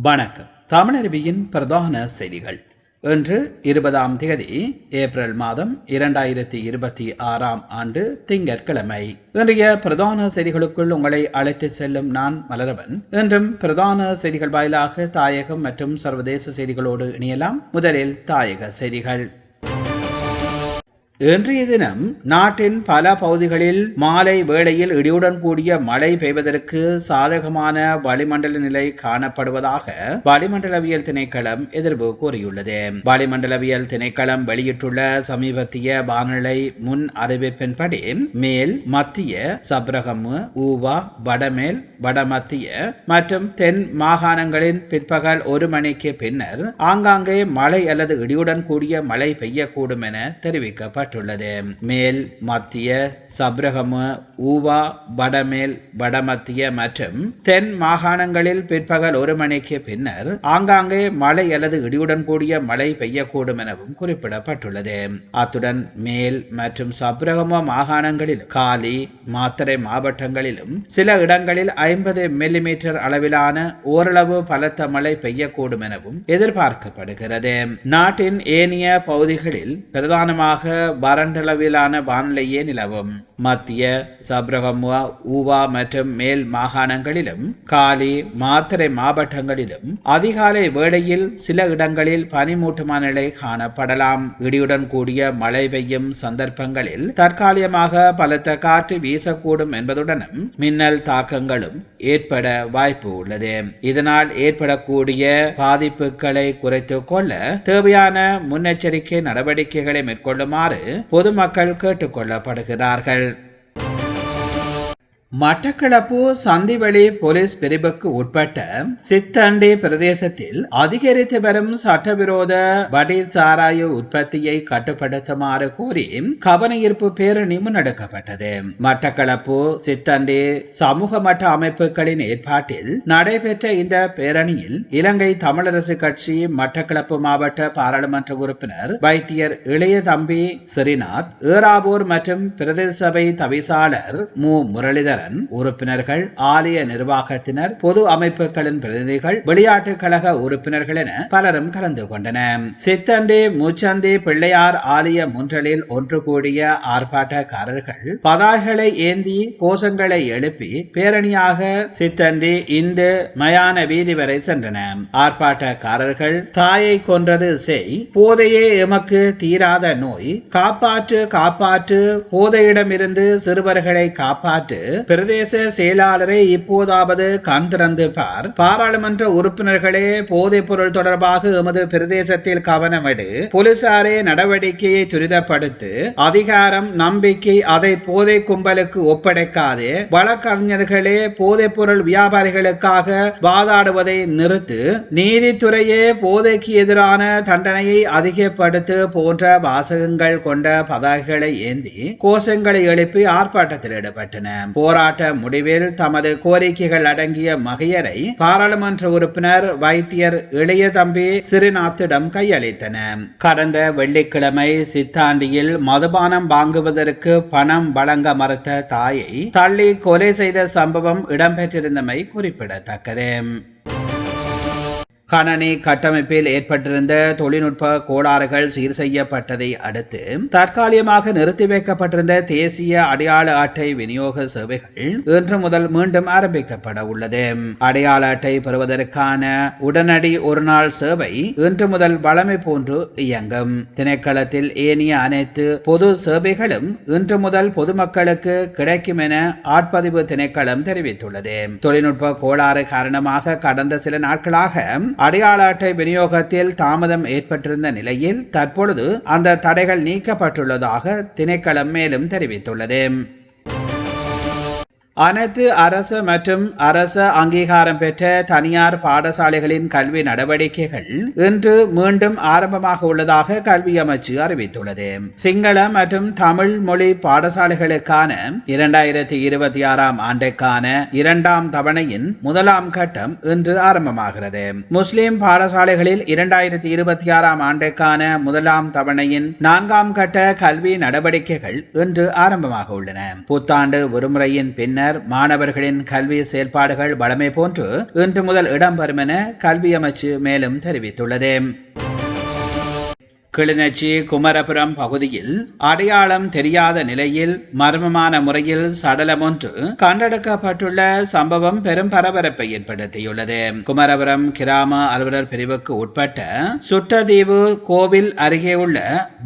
வணக்கம். தமிழருவியின் பிரதான செய்திகள். இன்று 20ஆம் தேதி ஏப்ரல் மாதம் 2026ஆம் ஆண்டு திங்கட்கிழமை. இன்றைய பிரதான செய்திகளுக்குள் உங்களை அழைத்து செல்லும் நான் மலரவன். இன்றும் பிரதான செய்திகள் வாயிலாக தாயகம் மற்றும் சர்வதேச செய்திகளோடு இணையலாம். முதலில் தாயக செய்திகள். இன்றைய தினம் நாட்டின் பல பகுதிகளில் மாலை வேளையில் இடியுடன் கூடிய மழை பெய்வதற்கு சாதகமான வளிமண்டல நிலை காணப்படுவதாக வளிமண்டலவியல் திணைக்களம் எதிர்ப்பு கூறியுள்ளது. வளிமண்டலவியல் திணைக்களம் வெளியிட்டுள்ள சமீபத்திய வானிலை முன் அறிவிப்பின்படி மேல் மத்திய சப்ரகமு, ஊவா, வடமேல், வடமத்திய மற்றும் தென் மாகாணங்களின் பிற்பகல் 1 மணிக்கு பின்னர் ஆங்காங்கே மழை அல்லது இடியுடன் கூடிய மழை பெய்யக்கூடும் என தெரிவிக்கப்பட்டது. மேல் மத்திய சப்ரகமு, ஊவா, வடமேல், வடமத்திய மற்றும் தென் மாகாணங்களில் பிற்பகல் 1 மணிக்கு பின்னர் ஆங்காங்கே மழை அல்லது இடியுடன் கூடிய மழை பெய்யக்கூடும் எனவும் குறிப்பிடப்பட்டுள்ளது. அத்துடன் மேல் மற்றும் சப்ரகமு மாகாணங்களில் காலி, மாத்தறை மாவட்டங்களிலும் சில இடங்களில் 50 மில்லிமீட்டர் அளவிலான ஓரளவு பலத்த மழை பெய்யக்கூடும் எனவும் எதிர்பார்க்கப்படுகிறது. நாட்டின் ஏனைய பகுதிகளில் பிரதானமாக வறண்டளவிலான வானிலையே நிலவும். மத்திய சப்ரகமு, ஊவா மற்றும் மேல் மாகாணங்களிலும் காலி, மாத்தறை மாவட்டங்களிலும் அதிகாலை வேளையில் சில இடங்களில் பனிமூட்டமான நிலை காணப்படலாம். இடியுடன் கூடிய மழை பெய்யும் சந்தர்ப்பங்களில் தற்காலிகமாக பலத்த காற்று வீசக்கூடும் என்பதுடனும் மின்னல் தாக்கங்களும் ஏற்பட வாய்ப்பு உள்ளது. இதனால் ஏற்படக்கூடிய பாதிப்புகளை குறைத்துக் கொள்ள தேவையான முன்னெச்சரிக்கை நடவடிக்கைகளை மேற்கொள்ளுமாறு பொதுமக்கள் கேட்டுக் கொள்ளப்படுகிறார்கள். மட்டக்களப்பு சந்திவெளி போலீஸ் பிரிவுக்கு உட்பட்ட சித்தண்டி பிரதேசத்தில் அதிகரித்து வரும் சட்டவிரோத வடி சாராய உற்பத்தியை கட்டுப்படுத்துமாறு கோரி கவனஈர்ப்பு பேரணி முன்னெடுக்கப்பட்டது. மட்டக்களப்பு சித்தண்டி சமூக மட்ட அமைப்புகளின் ஏற்பாட்டில் நடைபெற்ற இந்த பேரணியில் இலங்கை தமிழரசு கட்சி மட்டக்களப்பு மாவட்ட பாராளுமன்ற உறுப்பினர் வைத்தியர் இளைய தம்பி ஸ்ரீநாத், ஏறாவூர் மற்றும் பிரதேச சபை தவிசாளர் மு முரளிதரன், உறுப்பினர்கள், ஆலய நிர்வாகத்தினர், பொது அமைப்புகளின் பிரதிநிதிகள், விளையாட்டு கழக உறுப்பினர்கள் என பலரும் கலந்து கொண்டனர். சித்தண்டி முச்சந்தி பிள்ளையார் ஆலய முன்றலில் ஒன்று கூடிய ஆர்ப்பாட்டக்காரர்கள் பதாகைகளை ஏந்தி கோஷங்களை எழுப்பி பேரணியாக சித்தண்டி இந்து மயான வீதி வரை சென்றனர். ஆர்ப்பாட்டக்காரர்கள் தாயை கொன்றது செய், போதையே எமக்கு தீராத நோய், காப்பாற்று காப்பாற்று, போதையிடமிருந்து சிறுவர்களை காப்பாற்று, பிரதேச செயலாளரை இப்போதாவது கண் திறந்து பார், பாராளுமன்ற உறுப்பினர்களே போதைப் பொருள் தொடர்பாக எமது பிரதேசத்தில் கவனம் எடு, போலீசாரே நடவடிக்கையை துரிதப்படுத்து, அதிகாரம் நம்பிக்கை அதை போதை கும்பலுக்கு ஒப்படைக்காதே, வழக்கறிஞர்களே போதைப் பொருள் வியாபாரிகளுக்காக வாதாடுவதை நிறுத்து, நீதித்துறையே போதைக்கு எதிரான தண்டனையை அதிகப்படுத்து போன்ற வாசகங்கள் கொண்ட பதாகைகளை ஏந்தி கோஷங்களை எழுப்பி ஆர்ப்பாட்டத்தில் ஈடுபட்டனர். போராட்ட முடிவில் தமது கோரிக்கைகள் அடங்கிய மகையரை பாராளுமன்ற உறுப்பினர் வைத்தியர் இளைய தம்பி ஸ்ரீநாத்திடம் கையளித்தனர். கடந்த வெள்ளிக்கிழமை சித்தாண்டியில் மதுபானம் வாங்குவதற்கு பணம் வழங்க மறுத்த தாயை தள்ளி கொலை செய்த சம்பவம் இடம்பெற்றிருந்தமை குறிப்பிடத்தக்கது. கணனி கட்டமைப்பில் ஏற்பட்டிருந்த தொழில்நுட்ப கோளாறுகள் சீர் செய்யப்பட்டதை அடுத்து தற்காலிகமாக நிறுத்தி வைக்கப்பட்டிருந்த தேசிய அடையாள அட்டை விநியோக சேவைகள் இன்று முதல் மீண்டும் ஆரம்பிக்கப்பட உள்ளது. அடையாள அட்டை பெறுவதற்கான உடனடி ஒரு நாள் சேவை இன்று முதல் வழமை போன்று இயங்கும். திணைக்களத்தில் ஏனைய அனைத்து பொது சேவைகளும் இன்று முதல் பொதுமக்களுக்கு கிடைக்கும் என ஆட்பதிவு திணைக்களம் தெரிவித்துள்ளது. தொழில்நுட்ப கோளாறு காரணமாக கடந்த சில நாட்களாக அடையாள அட்டை விநியோகத்தில் தாமதம் ஏற்பட்டிருந்த நிலையில் தற்பொழுது அந்த தடைகள் நீக்கப்பட்டுள்ளதாக திணைக்களம் மேலும் தெரிவித்துள்ளது. அனைத்து அரசு மற்றும் அரச அங்கீகாரம் பெற்ற தனியார் பாடசாலைகளின் கல்வி நடவடிக்கைகள் இன்று மீண்டும் ஆரம்பமாக உள்ளதாக கல்வி அமைச்சு அறிவித்துள்ளது. சிங்கள மற்றும் தமிழ் மொழி பாடசாலைகளுக்கான 2026ஆம் ஆண்டுக்கான 2ஆம் தவணையின் 1ஆம் கட்டம் இன்று ஆரம்பமாகிறது. முஸ்லிம் பாடசாலைகளில் 2026ஆம் ஆண்டுக்கான 1ஆம் தவணையின் 4ஆம் கட்ட கல்வி நடவடிக்கைகள் இன்று ஆரம்பமாக உள்ளன. புத்தாண்டு விடுமுறையின் பின்னர் பிரிவினர் மாணவர்களின் கல்வி செயல்பாடுகள் வழமை போன்று இன்று முதல் இடம்பெறும் என கல்வி அமைச்சு மேலும் தெரிவித்துள்ளது. கிளிநொச்சி குமரபுரம் பகுதியில் அடையாளம் தெரியாத நிலையில் மர்மமான முறையில் சடலம் ஒன்று கண்டெடுக்கப்பட்டுள்ள சம்பவம் பெரும் பரபரப்பை ஏற்படுத்தியுள்ளது. குமரபுரம் கிராம அலுவலர் பிரிவுக்கு உட்பட்ட சுட்டதீவு கோவில் அருகே உள்ள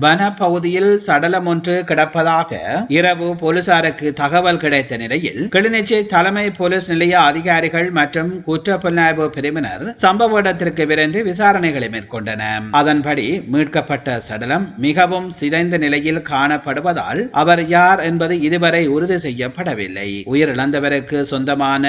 வன பகுதியில் சடலம் ஒன்று கிடப்பதாக இரவு போலீசாருக்கு தகவல் கிடைத்த நிலையில் கிளிநொச்சி தலைமை போலீஸ் நிலைய அதிகாரிகள் மற்றும் குற்றப்புலனாய்வு பிரிவினர் சம்பவ இடத்திற்கு விரைந்து விசாரணைகளை மேற்கொண்டனர். அதன்படி மீட்கப்பட்ட சடலம் மிகவும் சிதைந்த நிலையில் காணப்படுவதால் அவர் யார் என்பது இதுவரை உறுதி செய்யப்படவில்லை. உயிரிழந்தவருக்கு சொந்தமான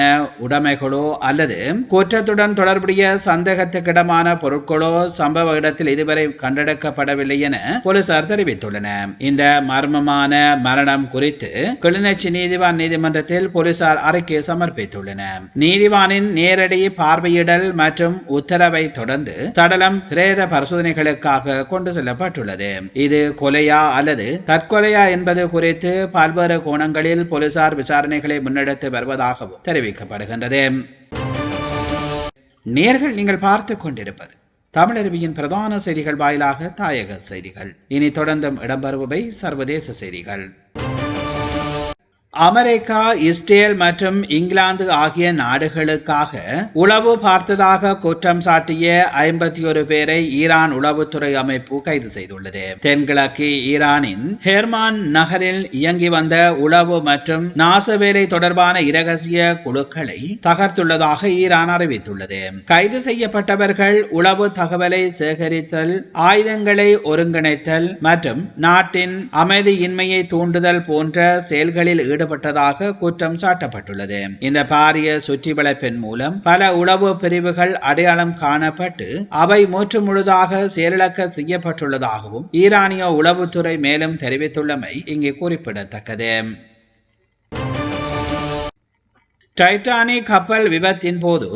உடைமைகளோ அல்லது குற்றத்துடன் தொடர்புடைய சந்தேகத்துக்கிடமான பொருட்களோ சம்பவ இடத்தில் இதுவரை கண்டெடுக்கப்படவில்லை என போலீசார் தெரிவித்துள்ளனர். இந்த மர்மமான மரணம் குறித்து கிளிநொச்சி நீதிவான் நீதிமன்றத்தில் போலீசார் அறிக்கை சமர்ப்பித்துள்ளனர். நீதிவானின் நேரடி பார்வையிடல் மற்றும் உத்தரவை தொடர்ந்து சடலம் பிரேத பரிசோதனைகளுக்காக கொண்டு செல்லப்பட்டுள்ளது. இது கொலையா அல்லது தற்கொலையா என்பது குறித்து பல்வேறு கோணங்களில் போலீசார் விசாரணைகளை முன்னெடுத்து வருவதாகவும் தெரிவிக்கப்படுகின்றது. நேர்கள் நீங்கள் பார்த்துக் கொண்டிருப்பது தமிழருவியின் பிரதான செய்திகள் வாயிலாக தாயக செய்திகள். இனி தொடர்ந்தும் இடம்பெறுபவை சர்வதேச செய்திகள். அமெரிக்கா, இஸ்ரேல் மற்றும் இங்கிலாந்து ஆகிய நாடுகளுக்காக உளவு பார்த்ததாக குற்றம் சாட்டிய 51 பேரை ஈரான் உளவுத்துறை அமைப்பு கைது செய்துள்ளது. தென்கிழக்கு ஈரானின் ஹெர்மான் நகரில் இயங்கி வந்த உளவு மற்றும் நாசவேலை தொடர்பான இரகசிய குழுக்களை தகர்த்துள்ளதாக ஈரான் அறிவித்துள்ளது. கைது செய்யப்பட்டவர்கள் உளவு தகவலை சேகரித்தல், ஆயுதங்களை ஒருங்கிணைத்தல் மற்றும் நாட்டின் அமைதியின்மையை தூண்டுதல் போன்ற செயல்களில் ஈடுபட்டதாக குற்றம் சாட்டப்பட்டுள்ளது. இந்த பாரிய சுற்றி வளைப்பின் மூலம் பல உளவு பிரிவுகள் அடையாளம் காணப்பட்டு அவை முற்றுமுழுதாக செயலிழக்க செய்யப்பட்டுள்ளதாகவும் ஈரானிய உளவுத்துறை மேலும் தெரிவித்துள்ளமை இங்கே குறிப்பிடத்தக்கது. டைட்டானிக் கப்பல் விபத்தின் போது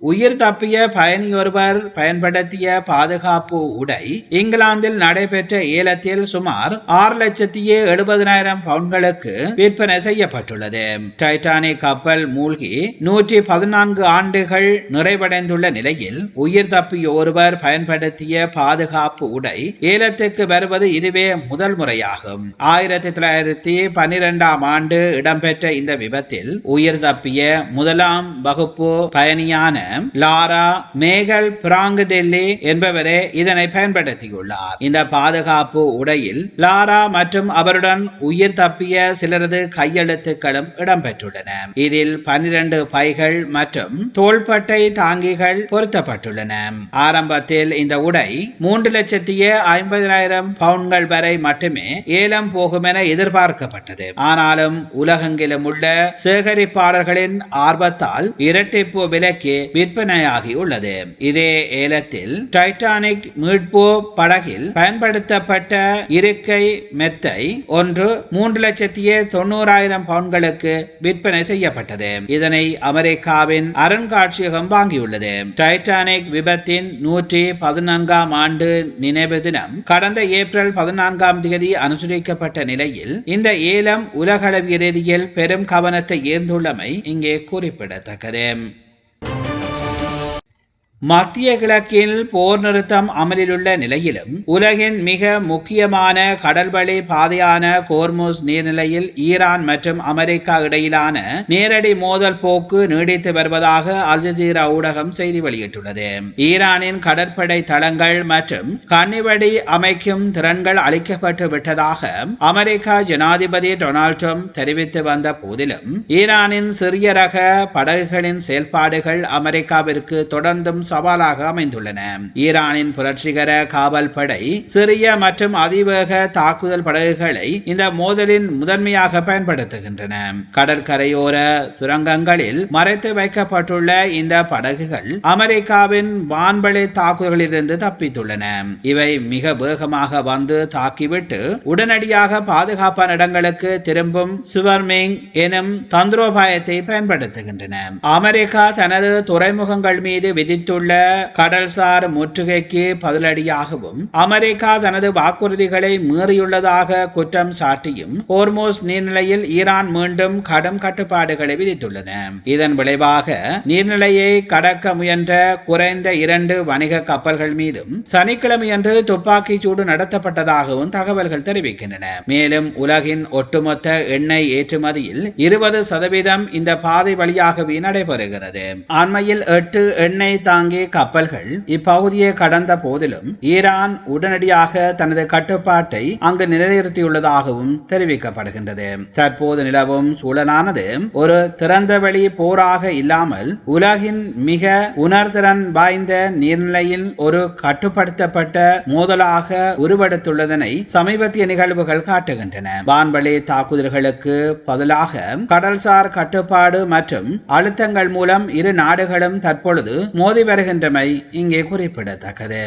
உயிர் தப்பிய பயணியொருவர் பயன்படுத்திய பாதுகாப்பு உடை இங்கிலாந்தில் நடைபெற்ற ஏலத்தில் சுமார் 6,70,000 பவுண்ட்களுக்கு விற்பனை செய்யப்பட்டுள்ளது. டைட்டானிக் கப்பல் மூழ்கி 114 ஆண்டுகள் நிறைவடைந்துள்ள நிலையில் உயிர் தப்பிய ஒருவர் பயன்படுத்திய பாதுகாப்பு உடை ஏலத்துக்கு வருவது இதுவே முதல் முறையாகும். 1912ஆம் ஆண்டு இடம்பெற்ற இந்த விபத்தில் உயிர் தப்பிய முதலாம் வகுப்பு பயணியான லாரா மேகல் பிராங்கடெல்லி என்பவரே இதனை பயன்படுத்தியுள்ளார். இந்த பாதுகாப்பு உடையில் லாரா மற்றும் அவருடன் உயிர் தப்பிய சிலரது கையெழுத்துக்களும் இடம்பெற்றுள்ளன. இதில் 12 பைகள் மற்றும் தோள்பட்டை தாங்கிகள் பொருத்தப்பட்டுள்ளன. ஆரம்பத்தில் இந்த உடை 3,50,000 பவுண்ட்கள் வரை மட்டுமே ஏலம் போகும் என எதிர்பார்க்கப்பட்டது. ஆனாலும் உலகெங்கிலும் உள்ள சேகரிப்பாளர்களின் ஆர்வத்தால் இரட்டிப்பு விலைக்கு விற்பனையாகியுள்ளது. இதே ஏலத்தில் டைட்டானிக் மீட்பு படகில் பயன்படுத்தப்பட்ட இருக்கை மெத்தை ஒன்று 3,90,000 பவுண்ட்களுக்கு விற்பனை செய்யப்பட்டது. இதனை அமெரிக்காவின் அருங்காட்சியகம் வாங்கியுள்ளது. டைட்டானிக் விபத்தின் 114ஆம் ஆண்டு நினைவு தினம் கடந்த ஏப்ரல் 14ஆம் தேதி அனுசரிக்கப்பட்ட நிலையில் இந்த ஏலம் உலகளவிய ரீதியில் பெரும் கவனத்தை ஈர்த்துள்ளமை இங்கே குறிப்பிடத்தக்கது. மத்திய கிழக்கில் போர் நிறுத்தம் அமலிலுள்ள நிலையிலும் உலகின் மிக முக்கியமான கடல்வழி பாதையான கோர்முஸ் நீர்நிலையில் ஈரான் மற்றும் அமெரிக்கா இடையிலான நேரடி மோதல் போக்கு நீடித்து வருவதாக அல் ஜசீரா ஊடகம் செய்தி வெளியிட்டுள்ளது. ஈரானின் கடற்படை தளங்கள் மற்றும் கன்னிவெடி அமைக்கும் திறன்கள் அளிக்கப்பட்டு விட்டதாக அமெரிக்கா ஜனாதிபதி டொனால்ட் ட்ரம்ப் தெரிவித்து வந்த போதிலும் ஈரானின் சிறிய ரக படகுகளின் செயல்பாடுகள் அமெரிக்காவிற்கு தொடர்ந்தும் சவாலாக அமைந்துள்ளன. ஈரானின் புரட்சிகர காவல் படை சிறிய மற்றும் அதிவேக தாக்குதல் படகுகளை இந்த மோதலின் முதன்மையாக பயன்படுத்துகின்றன. கடற்கரையோர சுரங்கங்களில் மறைத்து வைக்கப்பட்டுள்ள இந்த படகுகள் அமெரிக்காவின் வான்வழி தாக்குதல்களிலிருந்து தப்பித்துள்ளன. இவை மிக வேகமாக வந்து தாக்கிவிட்டு உடனடியாக பாதுகாப்பான இடங்களுக்கு திரும்பும் சுவர்மிங் எனும் தந்திரோபாயத்தை பயன்படுத்துகின்றன. அமெரிக்கா தனது துறைமுகங்கள் மீது விதித்துள்ள விடுத்துள்ள கடல்சார் முற்றுகைக்கு பதிலடியாகவும் அமெரிக்கா தனது வாக்குறுதிகளை மீறியுள்ளதாக குற்றம் சாட்டியும் ஹோர்மோஸ் நீர்நிலையில் ஈரான் மீண்டும் கடும் கட்டுப்பாடுகளை விதித்துள்ளன. இதன் விளைவாக நீர்நிலையை கடக்க முயன்ற குறைந்த 2 வணிக கப்பல்கள் மீதும் சனிக்கிழமையன்று துப்பாக்கி சூடு நடத்தப்பட்டதாகவும் தகவல்கள் தெரிவிக்கின்றன. மேலும் உலகின் ஒட்டுமொத்த எண்ணெய் ஏற்றுமதியில் 20% இந்த பாதை வழியாகவே நடைபெறுகிறது. அண்மையில் 8 எண்ணெய் தாங்கி கப்பல்கள் இப்பகுதியை கடந்த போதிலும் ஈரான் உடனடியாக தனது கட்டுப்பாட்டை அங்கு நிலைநிறுத்தியுள்ளதாகவும் தெரிவிக்கப்படுகின்றது. தற்போது நிலவும் சூழலானது ஒரு திறந்தவெளி போராக இல்லாமல் உலகின் மிக உணர்திறன் வாய்ந்த நீர்நிலையில் ஒரு கட்டுப்படுத்தப்பட்ட மோதலாக உருவெடுத்துள்ளதனை சமீபத்திய நிகழ்வுகள் காட்டுகின்றன. வான்வழி தாக்குதல்களுக்கு பதிலாக கடல்சார் கட்டுப்பாடு மற்றும் அழுத்தங்கள் மூலம் இரு நாடுகளும் தற்பொழுது மோதி வருகின்றமை இங்கே குறிப்பிடத்தக்கது.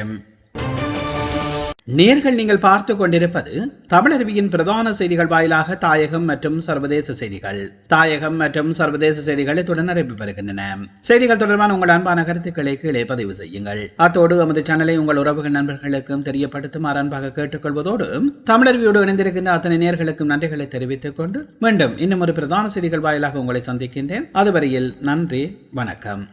நேர்கள் நீங்கள் பார்த்து கொண்டிருப்பது தமிழருவியின் பிரதான செய்திகள் வாயிலாக தாயகம் மற்றும் சர்வதேச செய்திகள். தாயகம் மற்றும் சர்வதேச செய்திகள் இத்துடன் நிறைவு பெறுகின்றன. செய்திகள் தொடர்பான உங்கள் அன்பான கருத்துக்களை கீழே பதிவு செய்யுங்கள். அத்தோடு நமது சேனலை உங்கள் உறவுகள் நண்பர்களுக்கும் தெரியப்படுத்துமாறு அன்பாக கேட்டுக்கொள்வதோடு தமிழருவியோடு இணைந்திருக்கின்ற அத்தனை நேர்களுக்கும் நன்றிகளை தெரிவித்துக் கொண்டு மீண்டும் இன்னும் ஒரு பிரதான செய்திகள் வாயிலாக உங்களை சந்திக்கின்றேன். அதுவரையில் நன்றி, வணக்கம்.